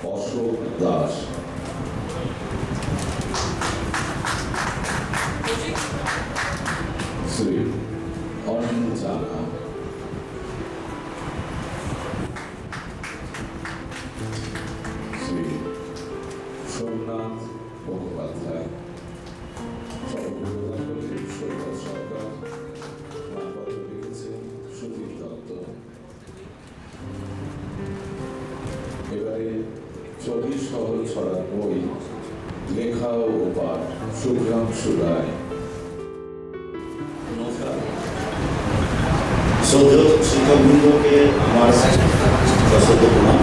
অশোক দাস, শ্রী অনিল জানা, শ্রী সোমনাথ মুখোপাধ্যায়, সহযোগিতা করেছেন সৈকত সরকার, নামপত্র লিখেছেন সুদীপ দত্ত। এবারে 24 শহর ছড়া বই লেখা ও পাঠ শুভ্রাংশু রায়। শ্রদ্ধেয় শিক্ষকবৃন্দকে আমার সশ্রদ্ধ প্রণাম।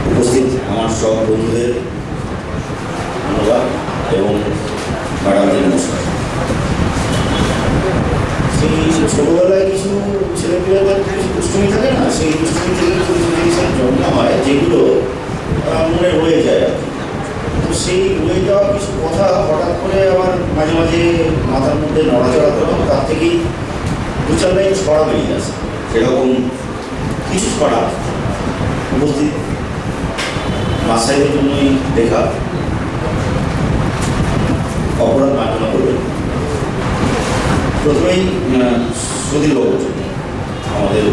উপস্থিত আমার সব বন্ধুদের ধন্যবাদ এবং ম্যাডামদের নমস্কার। সেই ছোটবেলায় কিছু ছেলেপিলেদের কিছু দুষ্টুমি থাকে না, সেই দুষ্টুমি থেকে কিছু জিনিসের জন্ম হয় যেগুলো মনে রয়ে যায় আর কি। তো সেই রয়ে যাওয়া কিছু কথা হঠাৎ করে আমার মাঝে মাঝে মাথার মধ্যে নড়াচড়া করে, তার থেকেই দু চার লাইন ছড়া বেরিয়ে আসে। সেরকম কিছু ছড়া উপস্থিত মাসাইদের জন্যই লেখা। অপরাধ মার্জনা করবেন। প্রথমেই সুধীর বাবুর জন্য, আমাদের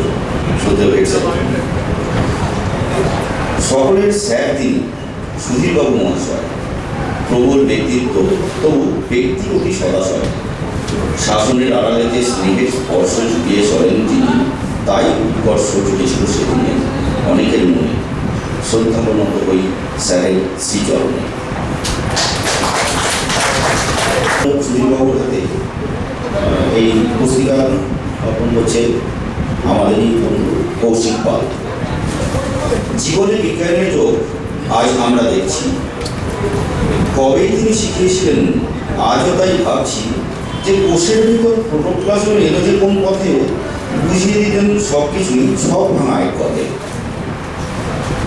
শ্রদ্ধেয় হেড স্যার, সকলের স্যার তিনি সুধীরবাবু মহাশয়। প্রবল ব্যক্তিত্ব, তবু ব্যক্তি অতি সদাশয়। শাসনের আড়ালেতে স্নেহের স্পর্শ জুগিয়ে চলেন তিনি, তাই উৎকর্ষ জুটেছিল সেদিনে অনেকের মনে। শ্রদ্ধাবনত হই স্যারের শ্রীচরণে। সুধীরবাবুর হাতে এই পুস্তিকা অর্পণ করছে আমাদেরই বন্ধু কৌশিক পাল। জীবনে বিজ্ঞানের যোগ আজ আমরা দেখছি, কবেই তিনি শিখিয়েছিলেন আজও তাই ভাবছি যে কোষের ভিতর প্রোটোপ্লাজম এলো যে কোন পথে, বুঝিয়ে দিতেন সব কিছুই সব ভাঙা এক পথে।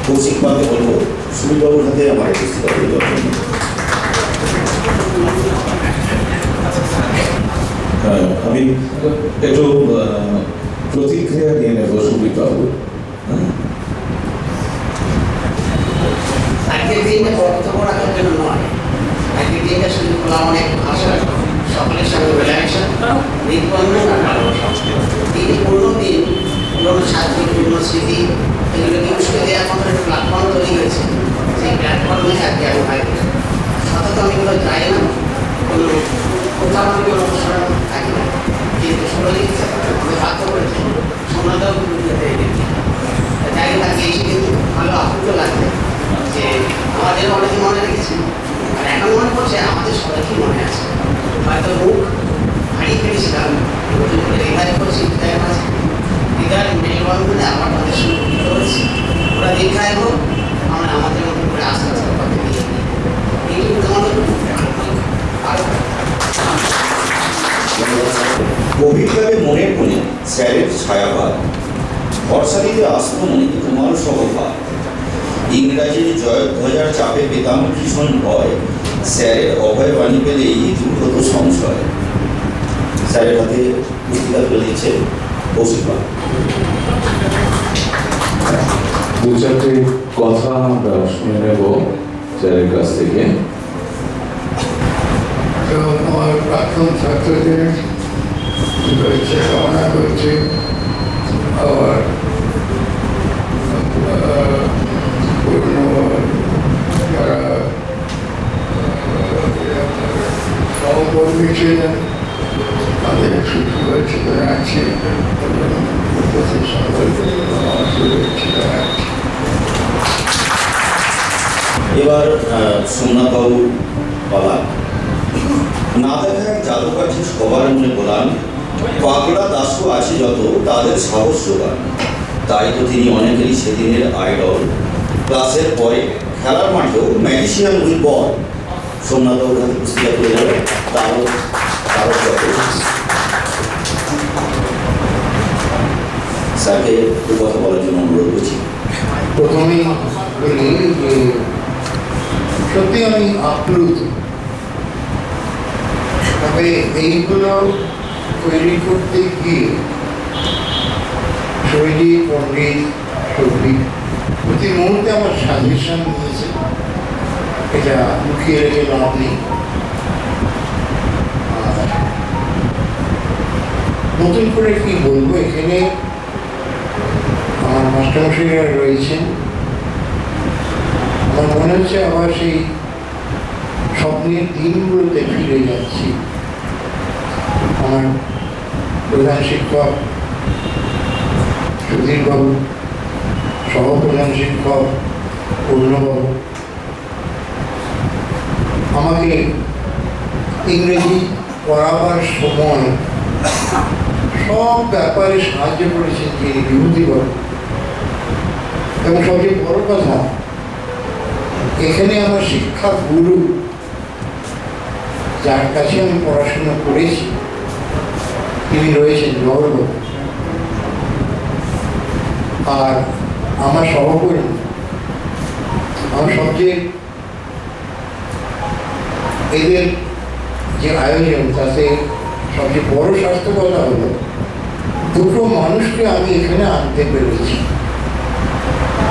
কৌশিক পালকে বলবো সুধীরবাবুর হাতে আমার এই পুস্তিকা তৈরি করার জন্য। আমি একটু প্রতিক্রিয়া নিয়ে নেব সুদীপ বাবু। আজকের দিনটা বক্তব্য রাখার জন্য নয়, আজকের দিনটা শুধু অনেক ভাষা সকলের সঙ্গে রিল্যাকশন, নির্বন্ধ আর ভালোবাসা। তিনি পুরনো দিন, পুরনো ছাত্রী, পুরনো স্মৃতি, এগুলোকে উস্কে দেওয়ার মতো একটা প্ল্যাটফর্ম তৈরি হয়েছে। সেই প্ল্যাটফর্মে আজকে আমি ভাই সতত আমি কোনো যাই না, কোনো কোথাও আমি কোনো অনুসরণ থাকি না, কিন্তু শরীর আমি বাধ্য করেছি সমাধান যাই তাকে এসে কিন্তু ভালো আপ্লুত লাগছে যে আমাদের অনেকে মনে রেখেছে, আর এখন মনে করছে আমাদের সবাইকে মনে আছে। হয়তো মুখ হারিয়ে ফেলেছিলাম, হৃদয় করছি, হৃদয়ের মাঝে হৃদয়ের মেলবন্ধনে আমার তাদের সংযুক্ত হয়েছি। ওরা দীর্ঘায় হোক, আমরা আমাদের মতো করে আস্তে আস্তে পথে দিয়ে দিই। এইটুকু তোমাদের আরো গভীরভাবে মনের কোণে স্যারের ছায়াপাত, ভরসা দিতে আসতো মনে তোমার সহপাত। ইংরাজির জয়ধ্বজার চাপে পেতাম ভীষণ ভয়, স্যারের অভয় বাণী পেলেই দূর হতো সংশয়। স্যারের হাতে পুস্তিকা তুলে দিচ্ছে কৌশিক পাল। দু চারটে কথা আমরা শুনে নেব স্যারের কাছ থেকে। আমার প্রাক্তন ছাত্রদের শুভেচ্ছা কামনা করছি। আবার পুরনো যারা সহকর্মী ছিলেন তাদের শুভেচ্ছা জানাচ্ছি এবং উপস্থিত সকলকে আমার শুভেচ্ছা জানাচ্ছি। এবার সোমনাথবাবুর পালা। না দেখা এক জাদুকাঠি সবার মনে বলান, পাগলা দাসু আছে যত তাদের সাহস জোগান। তাই তো তিনি অনেকেরই সেদিনের আইডল। ক্লাসের পরে খেলার মাঠেও ম্যাজিশিয়ান উইল বল। সোমনাথবাবুর হাতে পুস্তিকা তুলে যাবে, তারও স্যারকে একটু কথা বলার জন্য অনুরোধ করছি। প্রথমেই বলি যে সত্যি আমি আপ্লুত, তবে এইগুলো তৈরি করতে গিয়ে শৈলী, পণ্ডিত, সৌভিক প্রতি মুহূর্তে আমার সাজেশন দিয়েছে, এটা লুকিয়ে রেখে লাভ নেই। আর নতুন করে কি বলবো, এখানে আমার মাস্টারমশাইরা রয়েছেন, আমার মনে হচ্ছে আবার সেই স্বপ্নের দিনগুলোতে ফিরে যাচ্ছি। আমার প্রধান শিক্ষক সুধীরবাবু, সহপ্রধান শিক্ষক পূর্ণবাবু আমাকে ইংরেজি পড়াবার সময় সব ব্যাপারে সাহায্য করেছেন যিনি বিভূতিবাবু। এবং সবচেয়ে বড় কথা, এখানে আমার শিক্ষা গুরু যার কাছে আমি পড়াশোনা করেছি তিনি রয়েছেন জওহরবাবু। আর আমার সহকর্মী, আমার সবচেয়ে এদের যে আয়োজন তাতে সবচেয়ে বড় স্বাস্থ্যকতা হলো দুটো মানুষকে আমি এখানে আনতে পেরেছি,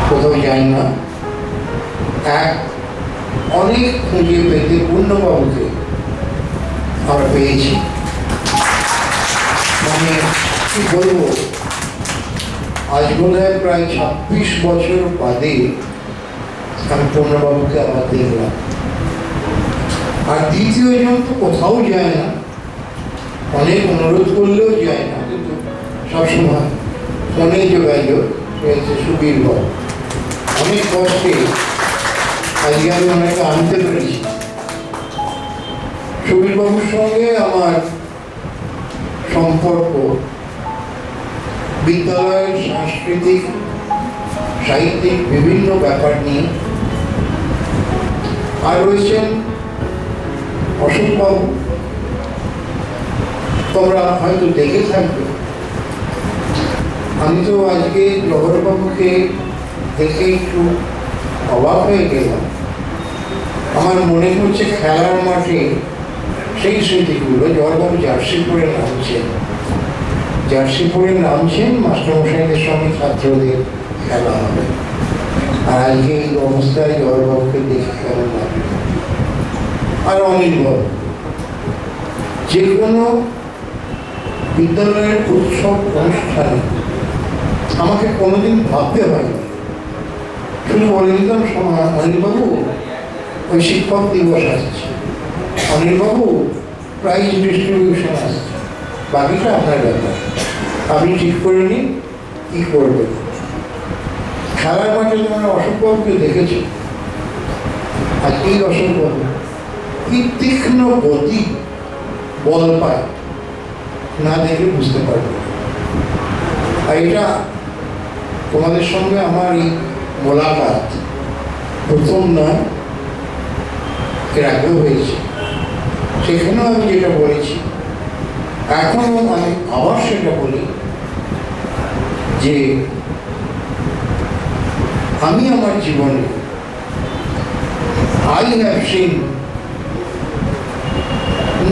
কোথাও যাই না। এক অনেক খুঁজে পেতে পূর্ণবাবুকে আমরা পেয়েছি, মানে কি বলবো, আজ বোধ হয় প্রায় 26 বছর বাদে আমি পূর্ণবাবুকে আবার দেখলাম। আর দ্বিতীয় জন তো কোথাও যায় না, অনেক অনুরোধ করলেও যায় না, কিন্তু সবসময় ফোনে যোগাযোগ হয়েছে সুবীর বাবু। অনেক কষ্টে আজকে আমি ওনাকে আনতে পেরেছি। সুবীর বাবুর সঙ্গে আমার সম্পর্ক বিদ্যালয়ের সাংস্কৃতিক সাহিত্যিক বিভিন্ন ব্যাপার নিয়ে। আর রয়েছেন অশোকবাবু, তোমরা হয়তো দেখে থাকবে। আমি তো আজকে জওহরবাবুকে দেখে একটু অবাক হয়ে গেলাম। আমার মনে হচ্ছে খেলার মাঠে সেই স্মৃতিগুলো, জওহরবাবু জার্সি পরে নামছেন, মাস্টারমশাইদের সঙ্গে ছাত্রদের খেলা হবে। আর আজকে এই অবস্থায় জওহরবাবুকে দেখে কেমন লাগবে। আর অনির্ভর যে কোনো বিদ্যালয়ের উৎসব অনুষ্ঠানে আমাকে কোনোদিন ভাবতে হয়নি, শুধু বলে দিতাম অনিলবাবু ওই শিক্ষক দিবস আসছে, অনিলবাবু প্রাইজ ডিস্ট্রিবিউশন আসছে, বাকিটা আপনার ব্যাপার, আপনি ঠিক করে নিন কী করবেন। খেলার মাঠে তোমরা অশোকবাবুকে দেখেছো, আর এই অশোকবাবু কি তীক্ষ্ণ গতি বল পায়, না দেখে বুঝতে পারবে। আর এটা তোমাদের সঙ্গে আমার এই মোলাকাত প্রথম নয়, এর আগেও হয়েছে। সেখানেও আমি যেটা বলেছি, এখনও আমি আবার সেটা বলি যে আমি আমার জীবনে I have seen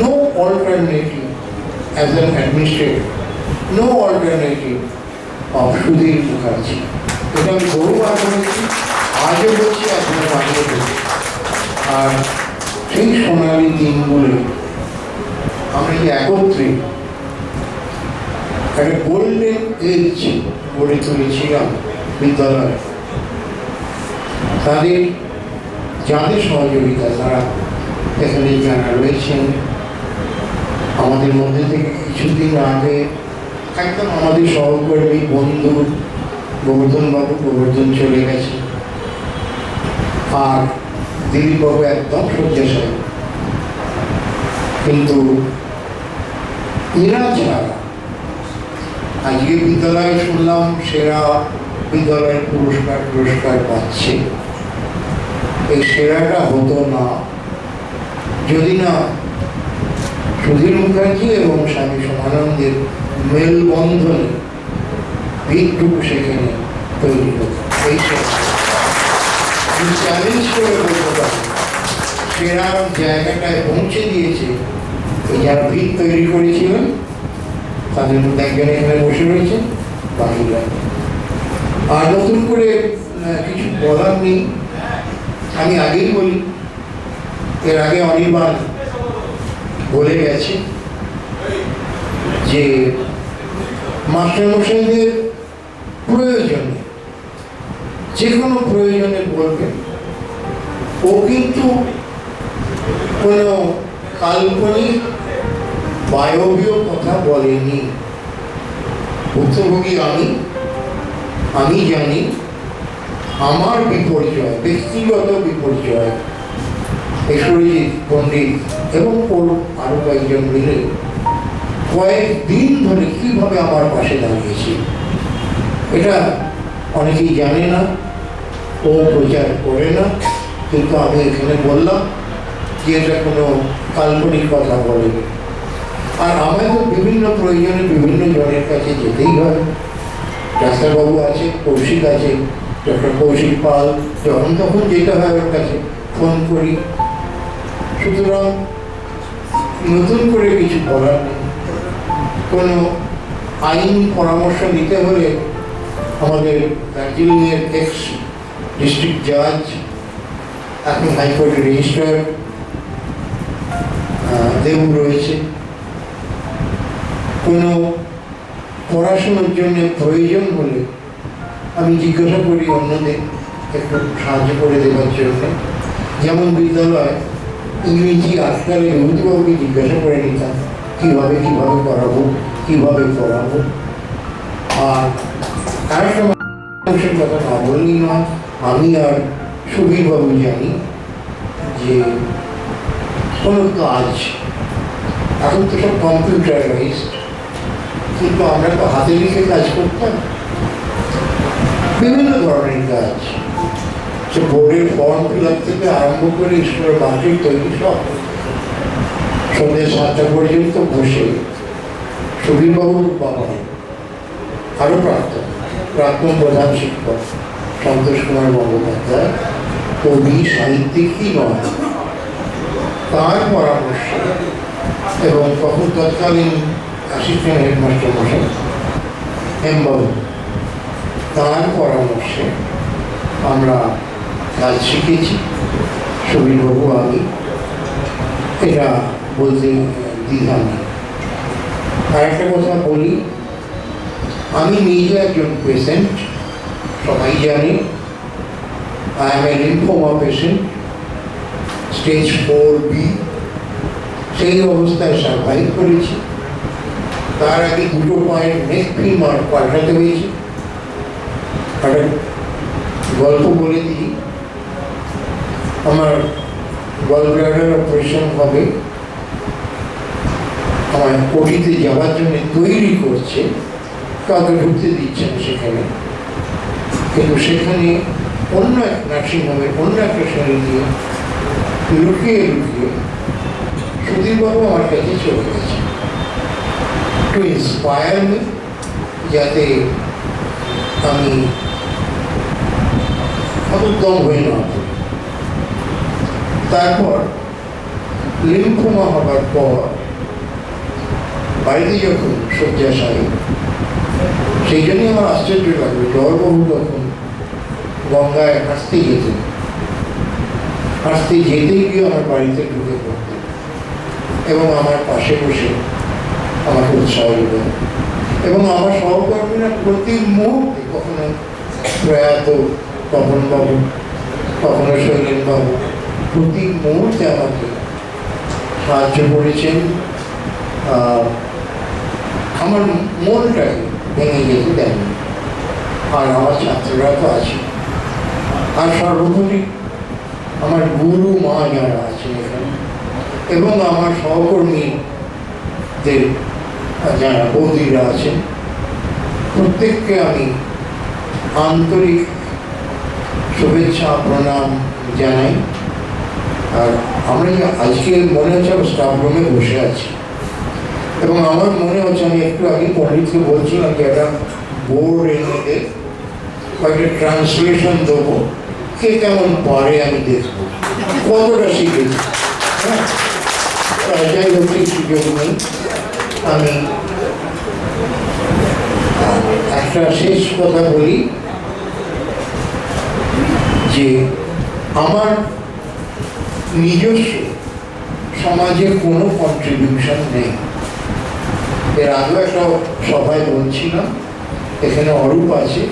no alternative as an administrator, no alternative of Sudhir Mukherjee. এটা আমি বহুবার বলেছি, আজও বলছি, আপনার আগে বলছি। আর সেই সোনালী দিনগুলো আমরা যে একত্রে একটা গোল্ডেন এজ গড়ে তুলেছিলাম বিদ্যালয়ে, তাদের যাদের সহযোগিতা, তারা এখানে যারা রয়েছেন, আমাদের মধ্যে থেকে কিছুদিন আগে একদম আমাদের সহকর্মী বন্ধু গোবর্ধন চলে গেছে, আর দিলীপবাবু একদম শয্যাশায়ী। কিন্তু এরা ছাড়া আজকে বিদ্যালয়ে শুনলাম সেরা বিদ্যালয়ের পুরস্কার পাচ্ছে। এই সেরাটা হতো না যদি না সুধীর মুখার্জি এবং স্বামী সমানন্দের মেলবন্ধনে ভিতটুকু সেখানে তৈরি হতো। এই চ্যালেঞ্জ করে বলতে পারি সেরা জায়গাটায় পৌঁছে দিয়েছে এই যারা ভিত তৈরি করেছিলেন, তাদের মধ্যে একজন এখানে বসে রয়েছে, বাকিরা আর নতুন করে কিছু বলার নেই। আমি আগেই বলি, এর আগে অনির্বাণ বলে গেছে যে মাস্টারমশাইদের প্রয়োজনে, যে কোনো প্রয়োজনে বলবেন। ও কিন্তু কোনো কাল্পনিক বায়বীয় কথা বলেনি। ভুক্তভোগী আমি জানি আমার বিপর্যয়, ব্যক্তিগত বিপর্যয়, ঈশ্বরজিৎ পণ্ডিত এবং আরো কয়েকজন মিলে কয়েকদিন ধরে কিভাবে আমার পাশে দাঁড়িয়েছে, এটা অনেকেই জানে না, ও প্রচার করে না, কিন্তু আমি এখানে বললাম যে এটা কোনো কাল্পনিক কথা বলেনি। আর আমাদের বিভিন্ন প্রয়োজনে বিভিন্ন জনের কাছে যেতেই হয়। ডাক্তারবাবু আছে, কৌশিক আছে, ডক্টর কৌশিক পাল, যখন তখন যেতে হয় ওর কাছে, ফোন করি। সুতরাং নতুন করে কিছু বলার নেই। কোনো আইন পরামর্শ নিতে হলে আমাদের দার্জিলিংয়ের এক্স ডিস্ট্রিক্ট জাজ, এখন হাইকোর্টের রেজিস্ট্রার দেবু রয়েছে। কোনো পড়াশোনার জন্য প্রয়োজন হলে আমি জিজ্ঞাসা করি অন্যদের একটু সাহায্য করে দেওয়ার জন্য। যেমন বিদ্যালয় ইংরেজি আজকালে বিভূতিবাবুকে জিজ্ঞাসা করে নিতাম কীভাবে করাবো, কীভাবে পড়াবো। আর আরেকটা মানুষের কথা না বললেই নয়, আমি আর সুবীরবাবু জানি যে কোনো কাজ এখন তো সব কম্পিউটারাইজড, কিন্তু আমরা তো হাতে লিখে কাজ করতাম, বিভিন্ন ধরনের কাজ, সে বোর্ডের ফর্ম ফিল আপ থেকে আরম্ভ করে স্কুলের মার্কেট তৈরি সব। সন্ধ্যে 7টা পর্যন্ত বসে সুবীরবাবুর বাবা আরও প্রাক্তন প্রধান শিক্ষক সন্তোষ কুমার গঙ্গোপাধ্যায়, কবি সাহিত্যিকই নয়, তার পরামর্শ এবং তখন তৎকালীন অ্যাসিস্ট্যান্ট হেডমাস্টার মশাই এমবাবু, তার পরামর্শে আমরা কাজ শিখেছি। সুবীরবাবু আমি, এটা বলতে দ্বিধা নেই। আর একটা কথা বলি, আমি নিজে একজন পেশেন্ট, সবাই জানে। I M A lymphoma patient, stage 4B। সেই অবস্থায় সার্ভাইভ করেছি। তার আগে 2 পয়েন্ট নেক ফিমার পাল্টাতে হয়েছে। একটা গল্প বলে দিই, আমার গলব্লাডার অপারেশন হবে, আমার ওটিতে যাওয়ার জন্য তৈরি করছে, কাউকে ঢুকতে দিচ্ছে না সেখানে। কিন্তু সেখানে অন্য এক নার্সিংহোমের অন্য একটা শরীর দিয়ে লুকিয়ে সুধীরবাবু আমার কাছে চলে গেছে টু ইন্সপায়ার মি, যাতে আমি হতদম হয়ে না পড়ি। তারপর লিম্ফোমা হবার পর বাড়িতে যখন শয্যাশায়ী, সেই জন্যই আমার আশ্চর্য লাগলো, জলবাবু তখন গঙ্গায় হাসতে যেতেই গিয়ে আমার বাড়িতে ঢুকে পড়তেন এবং আমার পাশে বসে আমাকে উৎসাহ দিতেন। এবং আমার সহকর্মীরা প্রতি মুহূর্তে, কখনো প্রয়াত তপনবাবু, কখনো শৈলেনবাবু, প্রতি মুহূর্তে আমাকে সাহায্য করেছেন। আমার মনটাকে ভেঙে যেতে দেয়নি। আর আমার ছাত্ররা তো আছে, আর সর্বোপরি আমার গুরু মা যারা আছেন এখানে, এবং আমার সহকর্মীদের যারা বৌদিরা আছেন, প্রত্যেককে আমি আন্তরিক শুভেচ্ছা প্রণাম জানাই। আর আমরা আজকে মনে হচ্ছে স্টাফ রুমে বসে আছি, এবং আমার মনে হচ্ছে, আমি একটু আগে পণ্ডিতকে বলছিলাম যে একটা বোর্ড এনে কয়েকটা ট্রান্সলেশন দেবো, কে কেমন পারে আমি দেখবো, কতটা শিখেছি। হ্যাঁ, যাই হোক, সুযোগ নেই। আমি একটা শেষ কথা বলি, যে আমার নিজস্ব সমাজে কোনো কন্ট্রিবিউশন নেই। এর আগেও একটা সভায় বলছিলাম, এখানে অরূপ আছে,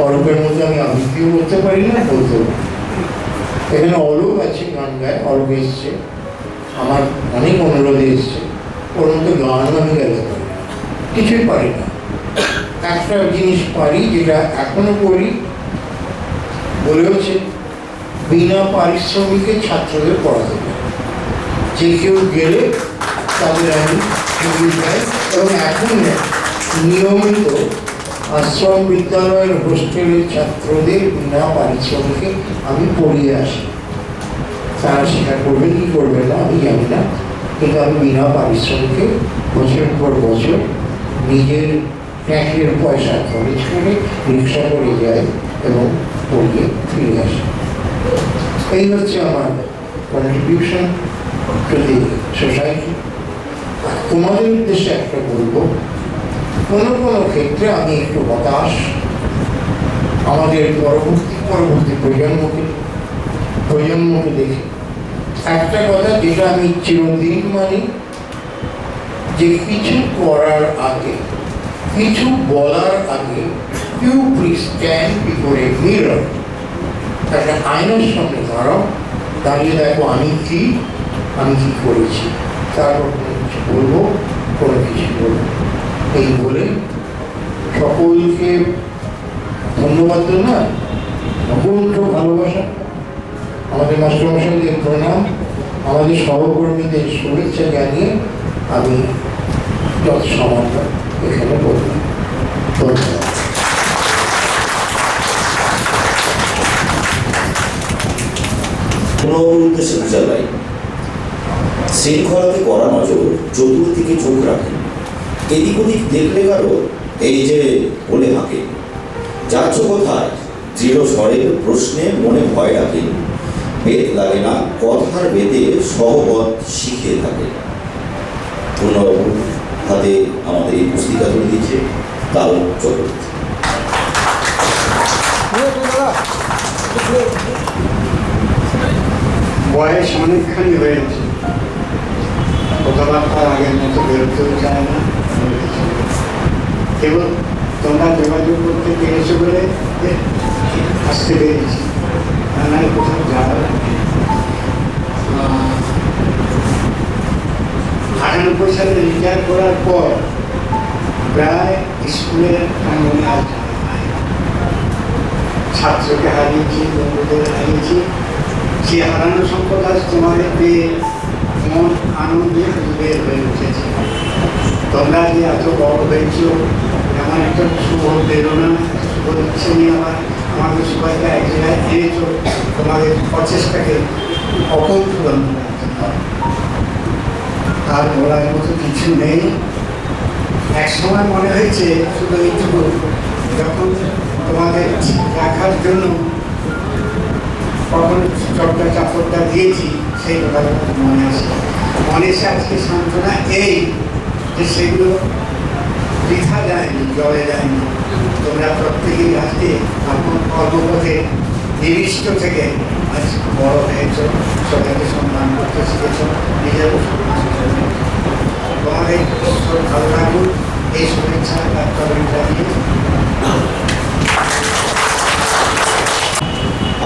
অরূপের মধ্যে আমি আবৃত্তিও করতে পারি না, বলতেও পারি। এখানে অরূপ আছে, গান গায়, অরূপ এসছে, আমার অনেক অনুরোধে এসছে, ওর মধ্যে গানও আমি গাইতে পারি না, কিছুই পারি না। একটা জিনিস পারি, যেটা এখনো করি, বলেওছে বিনা পারিশ্রমিকে ছাত্রদের পড়াতে পারি। যে কেউ গেলে তাদের আমি ইংলিশ গাই, এবং এখন নিয়মিত আশ্রম বিদ্যালয়ের হোস্টেলের ছাত্রদের বিনা পারিশ্রমিকে আমি পড়িয়ে আসি। তারা স্বীকার করবে কি করবে না আমি জানি না, কিন্তু আমি বিনা পারিশ্রমিকে বছরের পর বছর নিজের ট্যাক্সের পয়সা খরচ করে রিক্সা করে যাই এবং পড়িয়ে ফিরে আসি। এই হচ্ছে আমার কন্ট্রিবিউশন টু দি সোসাইটি। তোমাদের উদ্দেশ্যে একটা বলবো, কোনো কোনো ক্ষেত্রে আমি একটু হতাশ আমাদের পরবর্তী প্রজন্মকে দেখে। একটা কথা যেটা আমি চিরদিন মানি, যে কিছু করার আগে, কিছু বলার আগে, you please stand before a mirror, একটা আয়নার সামনে দাঁড়াও, দাঁড়িয়ে দেখো আমি কি করেছি, তারপর কোনো কিছু বলবো, কোনো কিছু বলবো। এই বলে সকলকে ধন্যবাদ না, অকুণ্ঠ ভালোবাসা, আমাদের মাস্টারমশাইদের প্রণাম, আমাদের সহকর্মীদের শুভেচ্ছা জানিয়ে আমি যত সামান্য এখানে বললাম। ধন্যবাদ। কোনো উদ্দেশ্যে বোঝা যায় শৃঙ্খলাতে করা নজর, চতুর্দিকে চোখ রাখেন, এদিক ওদিক দেখলে কারো এই যে বলে হাঁকে, যাচ্ছ কোথায় দৃঢ় স্বরের প্রশ্নে মনে ভয় রাখেন, বেদ লাগে না কথার বেদে সহবত শিখিয়ে থাকে। পূর্ণবাবু হাতে আমাদের এই পুস্তিকা তুলে দিচ্ছে তাল চক্রবর্তী। বয়স অনেকখানি হয়েছে, কথাবার্তার আগের মতো বেরোতেও চায় না, কেবল তোমরা যোগাযোগ করতে পেরেছো বলে আসতে পেরেছি, নাহলে কোথাও যাওয়া 98 সালে রিটায়ার করার পর প্রায় স্কুলের প্রাঙ্গণে আজ ছাত্রকে হারিয়েছি, বন্ধুদের হারিয়েছি। সে হারানো সম্পদ আজ তোমাদের পেয়ে মন আনন্দে বের হয়ে উঠেছে। তোমরা যে এত বড় হয়েছ, এমন একটা শুভ প্রেরণা, শুভ ইচ্ছে নিয়ে আমাদের সবাইকে এক জায়গায় এনেছ, তোমাদের প্রচেষ্টাকে অকুণ্ঠ ধন্যবাদ। আর বলার মতো কিছু নেই। এক সময় মনে হয়েছে শুধু এইটুকু, যখন তোমাদের রাখার জন্য কখন চটটা চাপড়টা দিয়েছি, সেই কথাটা মনে আসে। মনে এসে আজকে সান্ত্বনা এই যে সেগুলো বৃথা যায়নি, জলে যায়নি। তোমরা প্রত্যেকেই আজকে আপন কর্মপথে নিবিষ্ট থেকে আজ বড় হয়েছ, সবাইকে সম্মান করতে শিখেছ, নিজেরও সম্মান করবে। তোমাদের ঈশ্বর ভালো লাগুন, এই শুভেচ্ছা প্রার্থনা জানিয়ে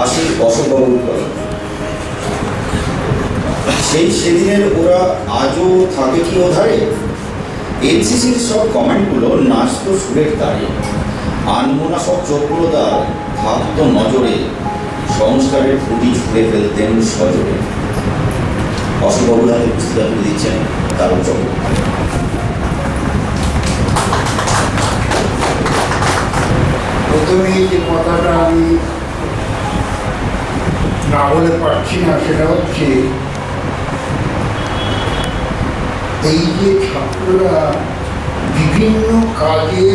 আসি অশোকবাবুর কথা। সেদিনের ওরা আজও থাকে কি ওধারে, এনসিসির সব কমেন্টগুলো নাচতো সুরের তারে, আনমোনা সব চোখগুলো তার থাকতো নজরে, সংস্কারের ফুটি ছুঁড়ে ফেলতেন সজোরে। অশোকবাবুর হাতে পুস্তিকা তুলে দিচ্ছেন তার চক্রবর্তী। প্রথমেই যে কথাটা আমি না বলে পারছি না, সেটা হচ্ছে এই যে ছাত্ররা বিভিন্ন কাজে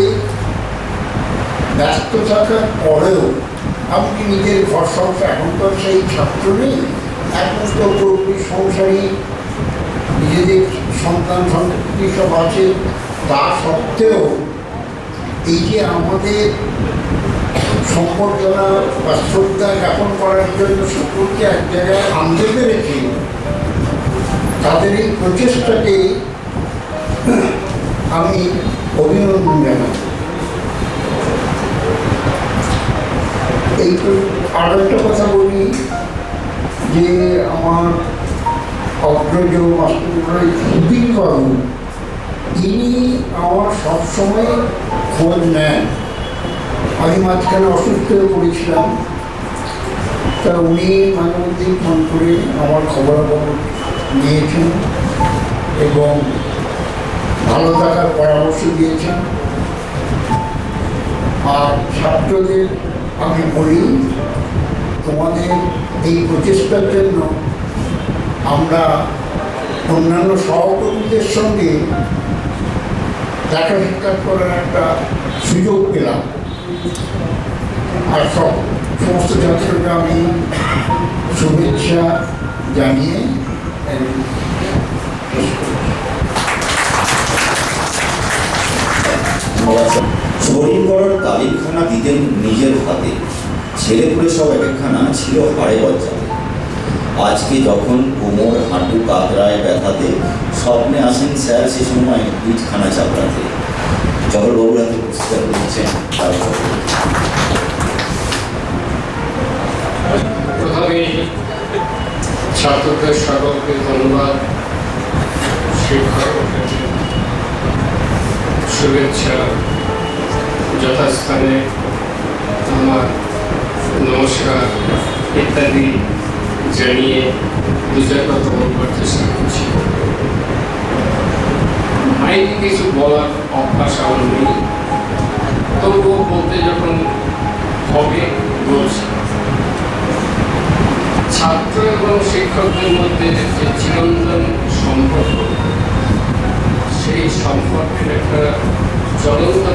ব্যস্ত থাকার পরেও, এমনকি নিজের ঘর সংসার, এখন তো সেই ছাত্র নেই, এখন তো পুরোপুরি সংসারী, নিজেদের সন্তান সন্ততি সব আছে, তা সত্ত্বেও এই যে আমাদের সম্বর্ধনা বা শ্রদ্ধা জ্ঞাপন করার জন্য সকলকে এক জায়গায় আনতে পেরেছি, তাদের এই প্রচেষ্টাকে আমি অভিনন্দন জানাই। এই আরো একটা কথা বলি যে আমার অগ্রজ মাস্টার সুধীর বাবু, ইনি আমার সবসময় খোঁজ নেন। আমি মাঝখানে অসুস্থ হয়ে পড়েছিলাম, তা উনি মাঝে মধ্যেই ফোন করে আমার খবরাখবর নিয়েছেন এবং ভালো থাকার পরামর্শ দিয়েছেন। আর ছাত্রদের আমি বলি, তোমাদের এই প্রচেষ্টার জন্য আমরা অন্যান্য সহকর্মীদের সঙ্গে দেখা সাক্ষাৎ করার একটা সুযোগ পেলাম। আর সমস্ত ছাত্রকে আমি শুভেচ্ছা জানিয়ে শরীরগড় তালিমখানা দিতেন নিজের হাতে, ছেলে পুলে সব একখানা ছিল হাড়ে বজ্জাতে। আজকে যখন কোমর হাঁটু কাতরায় ব্যথাতে স্বপ্নে আসেন স্যার সে সময় পিঠখানা চাপড়াতে। জহরবাবু হাতে পুরস্কার দিচ্ছেন। প্রথমে ছাত্রদের সকলকে ধন্যবাদ, শিক্ষক শুভেচ্ছা যথাস্থানে আমার নমস্কার ইত্যাদি জানিয়ে দুজার কথা বলবার চেষ্টা করছি। মাইকে কিছু বলার অভ্যাস আমার নেই, তবুও বলতে যখন হবে বলছি। ছাত্র এবং শিক্ষকদের মধ্যে যে চিরন্তন সম্পর্ক, সেই সম্পর্কের একটা জ্বলন্ত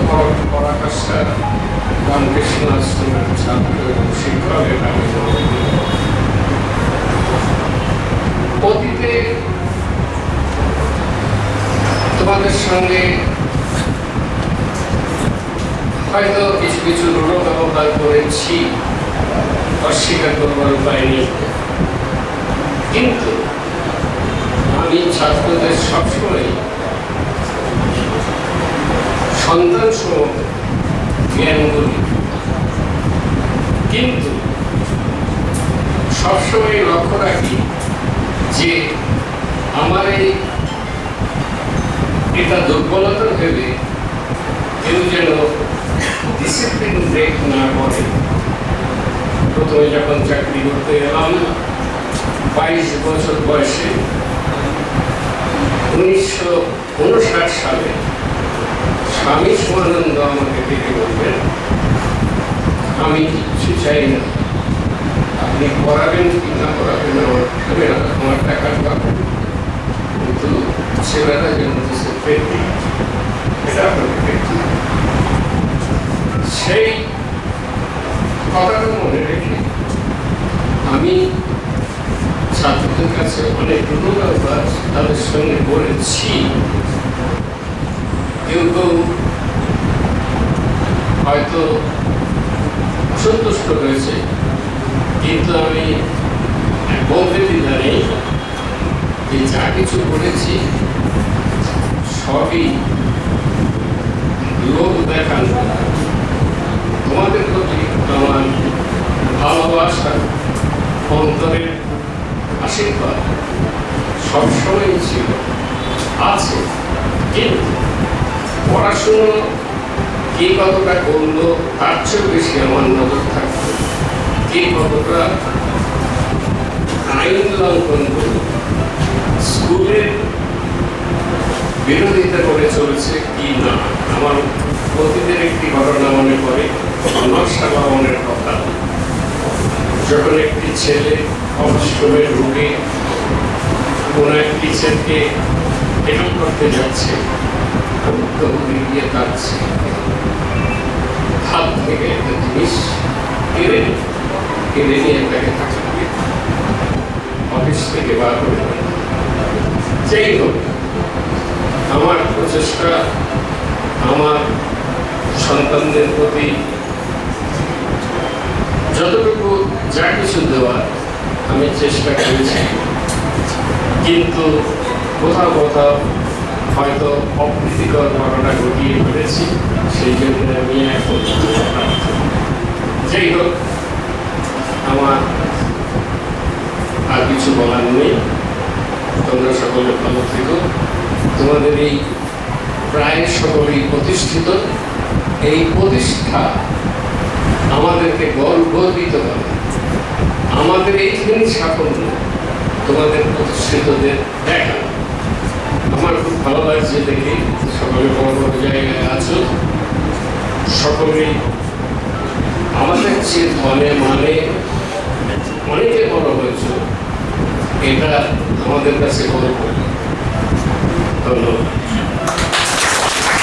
পরাকাষ্ঠা রামকৃষ্ণ আশ্রমের ছাত্র এবং শিক্ষকের অতীতে তোমাদের সঙ্গে হয়তো কিছু কিছু রূঢ় ব্যবহার করেছি, অস্বীকার করবার উপায় নেই। কিন্তু আমি ছাত্রদের সবসময় সন্তান সহ জ্ঞান করি, কিন্তু সবসময় লক্ষ্য রাখি যে আমার এটা দুর্বলতা ভেবে কেউ যেন ডিসিপ্লিন ব্রেক না করে। প্রথমে যখন চাকরি করতে এলাম 22 বছর বয়সে, 1959 সালে স্বামী সমানন্দ আমাকে ডেকে বলবেন, আমি কিচ্ছু চাই না, আপনি পড়াবেন কি না পড়াবেন আমার টাকার পাবেন, কিন্তু ছেলেরা যেন এটা আপনাকে পেতে। সেই কথাটা মনে রেখে আমি ছাত্রদের কাছে অনেক রূঢ় তাদের সঙ্গে করেছি। কেউ কেউ হয়তো অসন্তুষ্ট হয়েছে, কিন্তু আমি বলতে দ্বিধা নেই যে যা কিছু করেছি সবই লোক দেখানো। তোমাদের প্রতি আমার ভালোবাসা, অন্তরের আশীর্বাদ সবসময় ছিল, আছে। কিন্তু পড়াশুনো কে কতটা করলো তার চেয়েও বেশি আমার নজর থাকতো কে কতটা আইন লঙ্ঘন করলো, স্কুলের বিরোধিতা করে চলেছে কি না। আমার অতীতের একটি ঘটনা মনে পড়ে, নকশা ভবনের কথা। যখন একটি ছেলে অবশ্যই ঢুকে কোনো এক টিচারকে হেল্প করতে যাচ্ছে, গিয়ে কাটছে, হাত থেকে একটা জিনিস কেড়ে নিয়ে তাকে থাকবে অফিস থেকে বার করে। যাই হোক, আমার প্রচেষ্টা আমার সন্তানদের প্রতি যতটুকু যা কিছু দেওয়ার আমি চেষ্টা করেছি, কিন্তু কোথাও কোথাও হয়তো অপ্রীতিকর ঘটনা ঘটিয়ে ফেলেছি, সেই জন্য আমি এখন যাই হোক, আমার আর কিছু বলার নেই। তোমরা সকলে ভালো থেকো। তোমাদের এই প্রায় সকলেই প্রতিষ্ঠিত, এই প্রতিষ্ঠা আমাদেরকে গর্বিত করে। আমাদের এইখানে সাফল্য তোমাদের প্রতিষ্ঠিতদের দেখা আমার খুব ভালো লাগছে দেখে। সকলে বড় বড় জায়গায় আছো, সকলেই আমাদের চেয়ে ধনে মানে অনেকে বড় হয়েছে, এটা আমাদের কাছে গর্ব। ধন্যবাদ।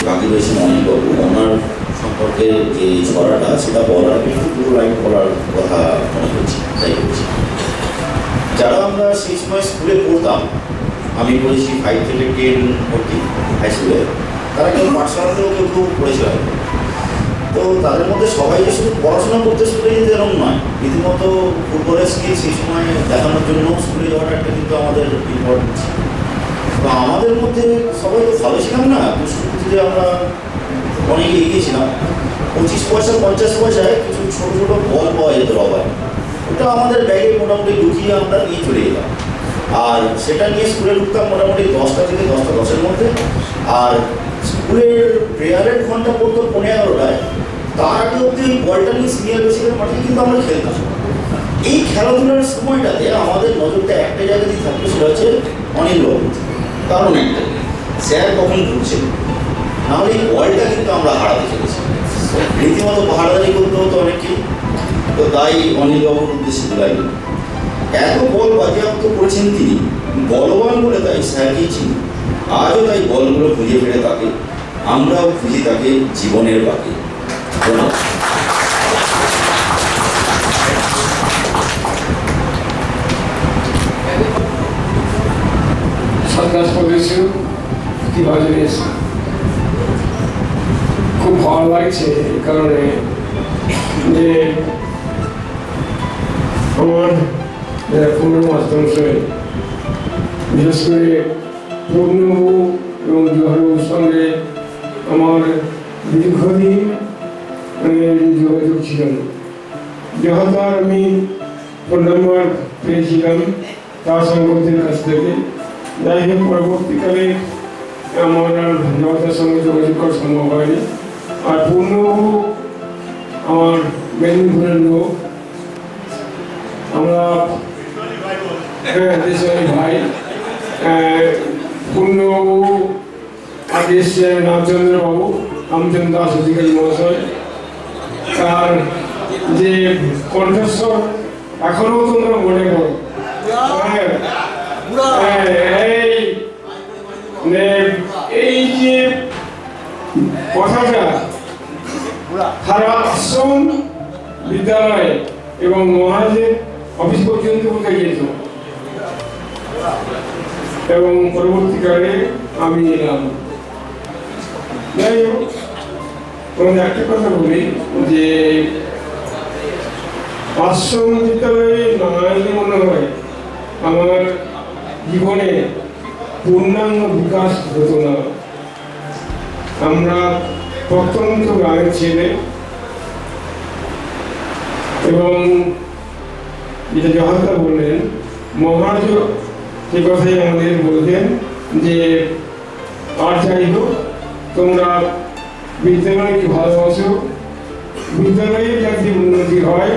বাকি রয়েছেন অনিলবাবু, ওনার সম্পর্কে যে ছড়াটা সেটা বলার কিন্তু পুরো লাইন বলার কথা মনে করছি, তাই করছি। যারা আমরা সেই সময় স্কুলে পড়তাম, আমি পড়েছি 5 থেকে 10 অবধি হাই স্কুলে, তারা কেউ পাঠশালাতেও কেউ পড়েছিল। তো তাদের মধ্যে সবাই যে শুধু পড়াশোনা করতে স্কুলে যেতে এরকম নয়, রীতিমতো ফুটবলের স্কিল সেই সময় দেখানোর জন্য স্কুলে যাওয়াটা একটা কিন্তু আমাদের ইম্পর্টেন্ট ছিল। তো আমাদের মধ্যে সবাই তো ভালো ছিলাম না, দুষ্কৃতিতে আমরা অনেকে এগিয়েছিলাম। 25 পয়সা 50 পয়সায় কিছু ছোটো ছোটো বল পাওয়া যেত রবার, ওটা আমাদের ব্যাগে মোটামুটি ঢুকিয়ে আমরা নিয়ে চলে যেতাম। আর সেটা নিয়ে স্কুলে ঢুকতাম মোটামুটি 10টা থেকে 10টা 10-এর মধ্যে। আর স্কুলের প্রেয়ারের ঘন্টা পড়তো 11:30টায়, তার আগে অব্দি ওই বলটা নিয়ে সিনিয়র বেসিকের মাঠে কিন্তু আমরা খেলতাম। এই খেলাধুলার সময়টাতে আমাদের নজরটা একটা জায়গাতেই থাকতো, সেটা হচ্ছে অনিলবাবু। কারণ একটাই, স্যার কখন ঢুকছে, নাহলে এই বলটা কিন্তু আমরা হারাতে চলেছি। রীতিমতো পাহাড়াদারি করতে হতো অনেকেই। তো তাই অনিলবাবুর উদ্দেশ্যে দিলাই, এত বল বাজেয়াপ্ত করেছেন তিনি, বলবান বলে তাই স্যারকেই চিনি। আজও তাই বলগুলো খুঁজে ফেরে তাকে, আমরাও খুঁজি তাকে জীবনের বাকি। ধন্যবাদ। সন্ন্যাস প্রদেশে কিভাবে এসে খুব ভালো লাগছে, এই কারণে যে আমার পূর্ণ মাস্টারমশাই, বিশেষ করে পূর্ণবাবু এবং জহরবাবুর সঙ্গে আমার দীর্ঘদিন যোগাযোগ ছিল। জহরদার আমি ফোন নাম্বার পেয়েছিলাম তার সংগঠনের কাছ থেকে। যাই হোক, পরবর্তীকালে আমার আর জহরদার সঙ্গে যোগাযোগ করা সম্ভব হয়নি। আর পূর্ণবাবু আমার মেদিনীপুরের লোক, আমরা দেশের ভাই। পূর্ণবাবু আগে এসছেন রামচন্দ্রবাবু, রামচন্দ্র দাস অধিকারী মহাশয়। তার যে কণ্ঠস্বর এখনো তোমরা মনে করো, এই যে কথাটা সারা আশ্রম বিদ্যালয় এবং মহারাজের অফিস পর্যন্ত বলতে গিয়েছ, এবং পরবর্তীকালে আমি এলাম। যাই হোক, তোমাদের একটা কথা বলি যে আশ্রম বিদ্যালয়ে নারায়ণ মনে হয় আমার জীবনে পূর্ণাঙ্গ বিকাশ হতো না। আমরা প্রত্যন্ত গ্রামের ছেলে, এবং যেটা জহরদা বললেন, মহারাজ সে কথাই আমাদের বলতেন যে আর যাই হোক, তোমরা বিদ্যালয়কে ভালোবাসো, বিদ্যালয়ে যাতে উন্নতি হয়